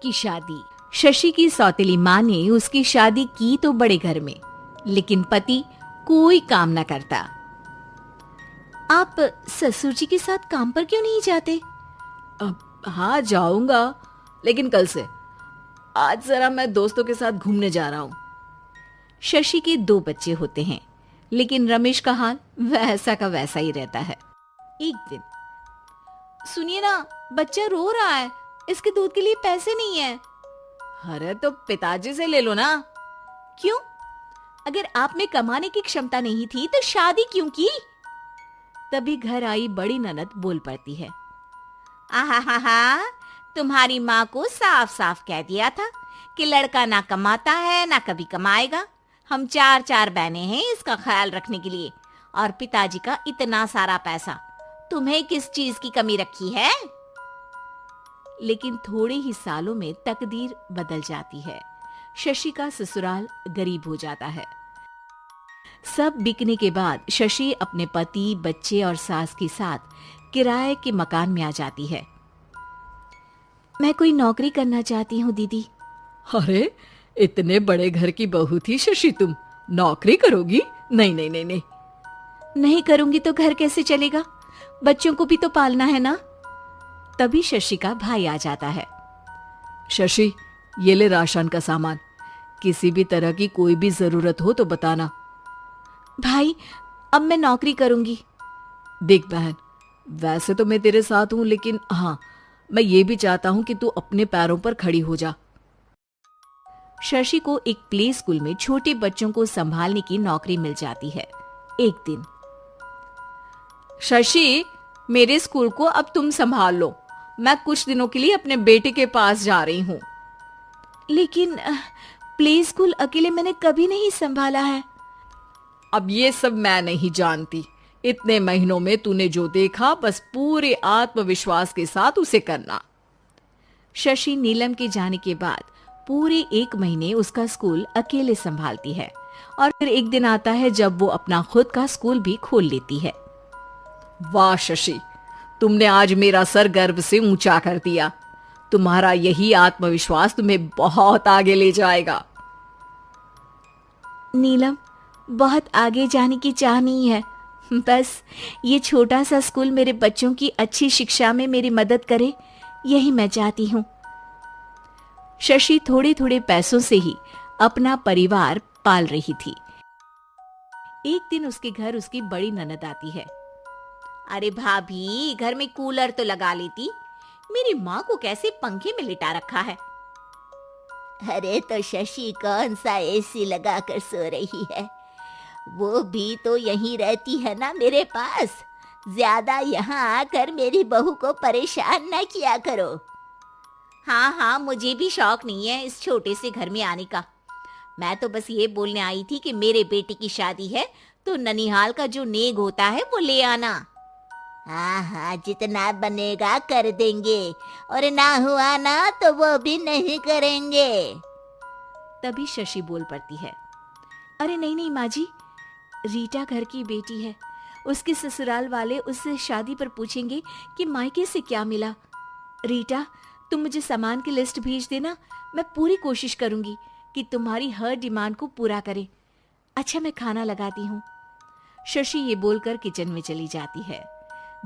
की शादी। शशि की सौतेली माँ ने उसकी शादी की तो बड़े घर में, लेकिन पति कोई काम न करता। आप ससुर जी के साथ काम पर क्यों नहीं जाते? हाँ जाऊंगा, लेकिन कल से। आज जरा मैं दोस्तों के साथ घूमने जा रहा हूँ। शशि के 2 बच्चे होते हैं, लेकिन रमेश का हाल वैसा का वैसा ही रहता है। एक दिन, सुनिए ना, बच्चा रो रहा है, इसके दूध के लिए पैसे नहीं है। अरे तो पिताजी से ले लो ना। क्यों? अगर आप में कमाने की क्षमता नहीं थी तो शादी क्यों की? तभी घर आई बड़ी ननद बोल पड़ती है। आहा, तुम्हारी माँ को साफ साफ कह दिया था कि लड़का ना कमाता है ना कभी कमाएगा। हम 4 बहनें हैं इसका ख्याल रखने के लिए, और पिताजी का इतना सारा पैसा, तुम्हें किस चीज की कमी रखी है? लेकिन थोड़े ही सालों में तकदीर बदल जाती है। शशि का ससुराल गरीब हो जाता है। सब बिकने के बाद शशि अपने पति, बच्चे और सास के साथ किराए के मकान में आ जाती है। मैं कोई नौकरी करना चाहती हूँ दीदी। अरे इतने बड़े घर की बहू थी शशि, तुम नौकरी करोगी? नहीं नहीं नहीं नहीं। नहीं करूंगी तो घर कैसे चलेगा? बच्चों को भी तो पालना है ना। तभी शशि का भाई आ जाता है। शशि, ये ले राशन का सामान, किसी भी तरह की कोई भी जरूरत हो तो बताना। भाई, अब मैं नौकरी करूंगी। देख बहन, वैसे तो मैं तेरे साथ हूं, लेकिन हाँ, मैं ये भी चाहता हूं कि तू अपने पैरों पर खड़ी हो जा। शशि को एक प्ले स्कूल में छोटे बच्चों को संभालने की नौकरी मिल जाती है। एक दिन, शशि, मेरे स्कूल को अब तुम संभाल लो, मैं कुछ दिनों के लिए अपने बेटे के पास जा रही हूँ। लेकिन प्ले स्कूल अकेले मैंने कभी नहीं संभाला है। अब ये सब मैं नहीं जानती। इतने महीनों में तूने जो देखा, बस पूरे आत्मविश्वास के साथ उसे करना। शशि नीलम के जाने के बाद पूरे 1 महीने उसका स्कूल अकेले संभालती है, और फिर एक दिन आता है जब वो अपना खुद का स्कूल भी खोल लेती है। वाह शशि, तुमने आज मेरा सर गर्व से ऊंचा कर दिया। तुम्हारा यही आत्मविश्वास तुम्हें बहुत आगे ले जाएगा। नीलम, बहुत आगे जाने की चाह नहीं है, बस ये छोटा सा स्कूल मेरे बच्चों की अच्छी शिक्षा में मेरी मदद करे, यही मैं चाहती हूँ। शशि थोड़े थोड़े पैसों से ही अपना परिवार पाल रही थी। एक दिन उसके घर उसकी बड़ी ननद आती है। अरे भाभी, घर में कूलर तो लगा लेती, मेरी माँ को कैसे पंखे में लिटा रखा है। अरे तो शशि कौन सा एसी लगा कर सो रही है, वो भी तो यहीं रहती है ना मेरे पास। ज्यादा यहाँ आकर मेरी बहू को परेशान न किया करो। हाँ, मुझे भी शौक नहीं है इस छोटे से घर में आने का। मैं तो बस ये बोलने आई थी कि मेरे बेटे की शादी है तो ननिहाल का जो नेग होता है वो ले आना। हाँ, जितना बनेगा कर देंगे, और ना हुआ ना तो वो भी नहीं करेंगे। तभी शशि बोल पड़ती है। अरे नहीं माँ जी, रीटा घर की बेटी है, उसके ससुराल वाले उससे शादी पर पूछेंगे कि मायके से क्या मिला। रीटा, तुम मुझे सामान की लिस्ट भेज देना, मैं पूरी कोशिश करूंगी कि तुम्हारी हर डिमांड को पूरा करे। अच्छा, मैं खाना लगाती हूँ। शशि ये बोलकर किचन में चली जाती है।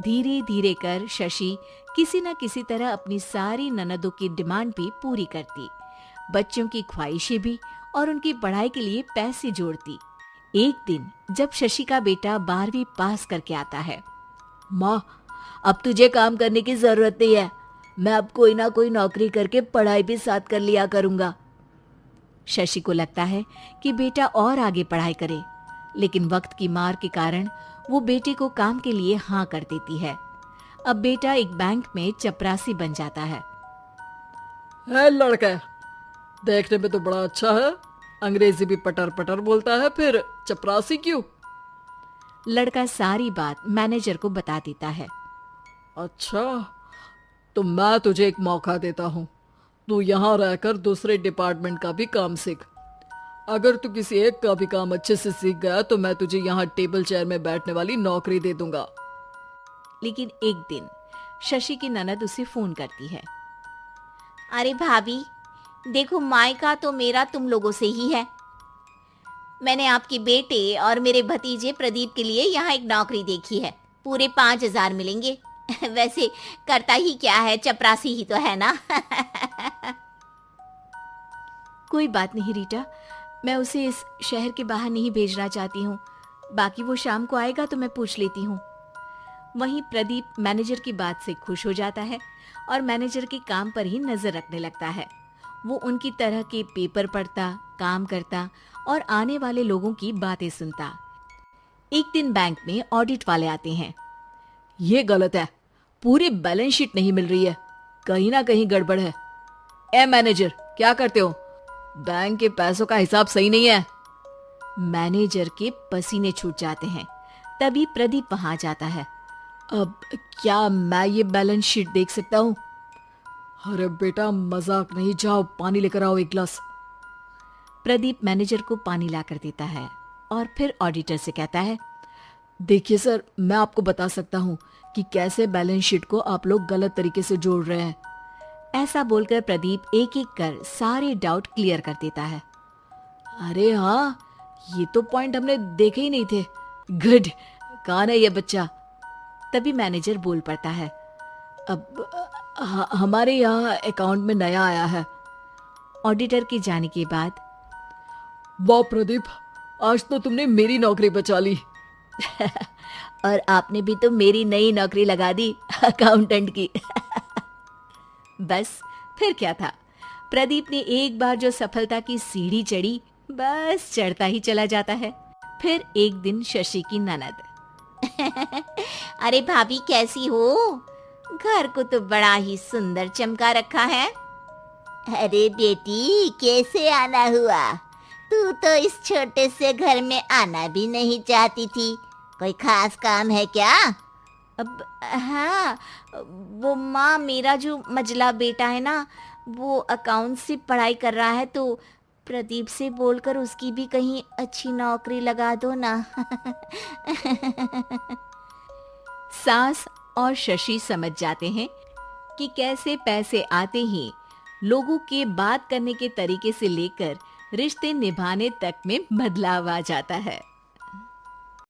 धीरे धीरे कर शशि किसी न किसी तरह अपनी सारी ननदों की डिमांड भी पूरी करती, बच्चों की ख्वाहिशें भी, और उनकी पढ़ाई के लिए पैसे जोड़ती। एक दिन जब शशि का बेटा 12वीं पास करके आता है। माँ, अब तुझे काम करने की जरूरत नहीं है, मैं अब कोई ना कोई नौकरी करके पढ़ाई भी साथ कर लिया करूंगा। शशि को लगता है कि बेटा और आगे पढ़ाई करे, लेकिन वक्त की मार के कारण वो बेटे को काम के लिए हाँ कर देती है। अब बेटा एक बैंक में चपरासी बन जाता है। लड़का देखने में तो बड़ा अच्छा है, अंग्रेजी भी पटर पटर बोलता है, फिर चपरासी क्यों? लड़का सारी बात मैनेजर को बता देता है। अच्छा, तो मैं तुझे एक मौका देता हूँ, तू यहाँ रहकर दूसरे डिपार्टमेंट का भी काम सीख। अगर तू किसी एक का भी काम अच्छे से सीख गया तो मैं तुझे यहाँ टेबल चेयर में बैठने वाली नौकरी दे दूंगा। लेकिन एक दिन शशि की ननद उसे फोन करती है। अरे भाभी, देखो मायका तो मेरा तुम लोगों से ही है। मैंने आपके बेटे और मेरे भतीजे प्रदीप के लिए यहाँ एक नौकरी देखी है। पूरे 5,000 मिलेंगे। वैसे करता ही क्या है, चपरासी ही तो है ना। कोई बात नहीं रीटा, मैं उसे इस शहर के बाहर नहीं भेजना चाहती हूँ। बाकी वो शाम को आएगा तो मैं पूछ लेती हूँ। वहीं प्रदीप मैनेजर की बात से खुश हो जाता है और मैनेजर के काम पर ही नजर रखने लगता है। वो उनकी तरह के पेपर पढ़ता, काम करता और आने वाले लोगों की बातें सुनता। एक दिन बैंक में ऑडिट वाले आते हैं। ये गलत है, पूरी बैलेंस शीट नहीं मिल रही है, कहीं ना कहीं गड़बड़ है। ए मैनेजर, क्या करते हो? बैंक के पैसों का हिसाब सही नहीं है। मैनेजर के पसीने छूट जाते हैं। तभी प्रदीप वहां जाता है। अब क्या मैं ये बैलेंस शीट देख सकता हूँ? अरे बेटा, मजाक नहीं, जाओ पानी लेकर आओ एक गिलास। प्रदीप मैनेजर को पानी लाकर देता है और फिर ऑडिटर से कहता है, देखिए सर, मैं आपको बता सकता हूँ कि कैसे बैलेंस शीट को आप लोग गलत तरीके से जोड़ रहे हैं। ऐसा बोलकर प्रदीप एक एक कर सारे डाउट क्लियर कर देता है। अरे हाँ, ये तो पॉइंट हमने देखे ही नहीं थे। गुड, कौन है ये बच्चा? तभी मैनेजर बोल पड़ता है, अब हमारे यहाँ अकाउंट में नया आया है। ऑडिटर के जाने के बाद, वाह प्रदीप, आज तो तुमने मेरी नौकरी बचा ली। और आपने भी तो मेरी नई नौकरी लगा दी, अकाउंटेंट की। बस फिर क्या था, प्रदीप ने एक बार जो सफलता की सीढ़ी चढ़ी, बस चढ़ता ही चला जाता है। फिर एक दिन शशि की ननद, अरे भाभी कैसी हो? घर को तो बड़ा ही सुंदर चमका रखा है। अरे बेटी, कैसे आना हुआ? तू तो इस छोटे से घर में आना भी नहीं चाहती थी। कोई खास काम है क्या? अब हाँ, वो माँ, मेरा जो मजला बेटा है ना, वो अकाउंट से पढ़ाई कर रहा है, तो प्रदीप से बोलकर उसकी भी कहीं अच्छी नौकरी लगा दो ना। सास और शशि समझ जाते हैं कि कैसे पैसे आते ही लोगों के बात करने के तरीके से लेकर रिश्ते निभाने तक में बदलाव आ जाता है।